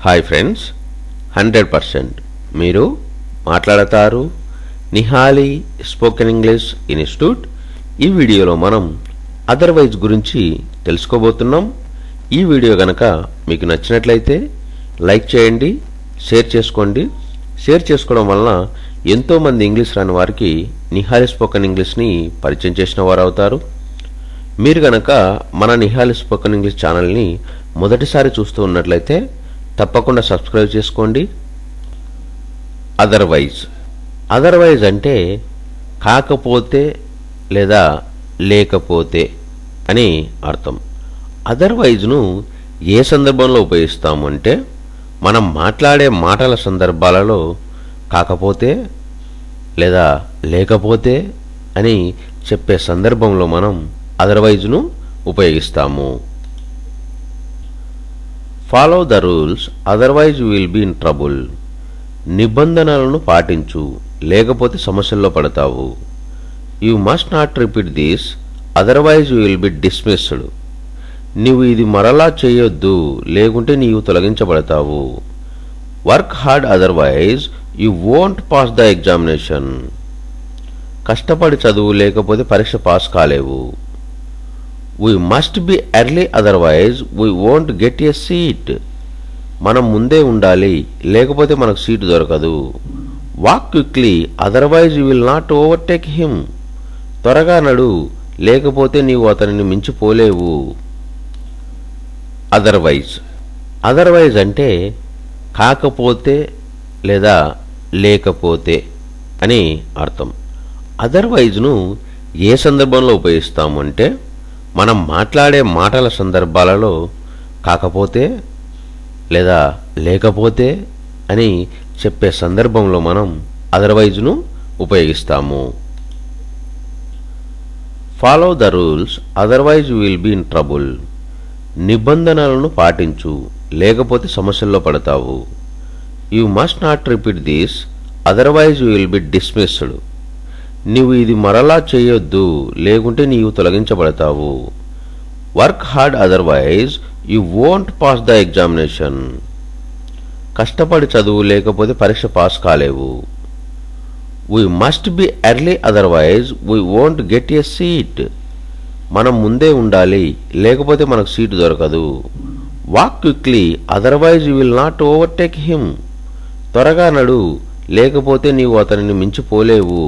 Hi friends, 100% మీరు మాట్లాడతారు. Nihali spoken English institute. ఈ వీడియోలో మనం అదర్వైజ్ గురించి తెలుసుకోబోతున్నాం. ఈ వీడియో గనక మీకు నచ్చినట్లయితే లైక్ చేయండి, షేర్ చేసుకోండి. షేర్ చేసుకోవడం వలన ఎంతోమంది ఇంగ్లీష్ రాని వారికి నిహాలి స్పోకెన్ ఇంగ్లీష్ని పరిచయం చేసిన వారు అవుతారు. మీరు గనక మన నిహాలి స్పోకెన్ ఇంగ్లీష్ ఛానల్ని మొదటిసారి చూస్తూ ఉన్నట్లయితే తప్పకుండా సబ్స్క్రైబ్ చేసుకోండి. అదర్వైజ్ అంటే కాకపోతే లేదా లేకపోతే అని అర్థం. అదర్వైజ్ను ఏ సందర్భంలో ఉపయోగిస్తాము అంటే మనం మాట్లాడే మాటల సందర్భాలలో కాకపోతే లేదా లేకపోతే అని చెప్పే సందర్భంలో మనం అదర్వైజ్ను ఉపయోగిస్తాము. Follow the rules otherwise you will be in trouble. నిబంధనలను పాటించు, లేకపోతే సమస్యల్లో పడతావు. You must not repeat this otherwise you will be dismissed. నీవు ఇది మరలా చేయొద్దు, లేకుంటే నీవు తొలగించబడతావు. Work hard otherwise you won't pass the examination. కష్టపడి చదువు, లేకపోతే పరీక్ష పాస్ కాలేవు. We must be early otherwise we won't get a seat. మనం ముందే ఉండాలి, లేకపోతే మనకు సీటు దొరకదు. Walk quickly otherwise you will not overtake him. త్వరగా నడు, లేకపోతే నీవు అతనిని మించిపోలేవు. అదర్వైజ్ అంటే కాకపోతే లేదా లేకపోతే అని అర్థం. అదర్వైజ్ను ఏ సందర్భంలో ఉపయోగిస్తాము అంటే మనం మాట్లాడే మాటల సందర్భాలలో కాకపోతే లేదా లేకపోతే అని చెప్పే సందర్భంలో మనం అదర్వైజ్ను ఉపయోగిస్తాము. Follow the rules otherwise you will be in trouble. నిబంధనలను పాటించు, లేకపోతే సమస్యల్లో పడతావు. You must not repeat this otherwise you will be dismissed. నీవు ఇది మరలా చేయొద్దు, లేకుంటే నీవు తొలగించబడతావు. Work hard otherwise you won't pass the examination. కష్టపడి చదువు, లేకపోతే పరీక్ష పాస్ కాలేవు. We must be early otherwise we won't get a seat. మనం ముందే ఉండాలి, లేకపోతే మనకు సీటు దొరకదు. Walk quickly otherwise you will not overtake him. త్వరగా నడు, లేకపోతే నీవు అతనిని మించిపోలేవు.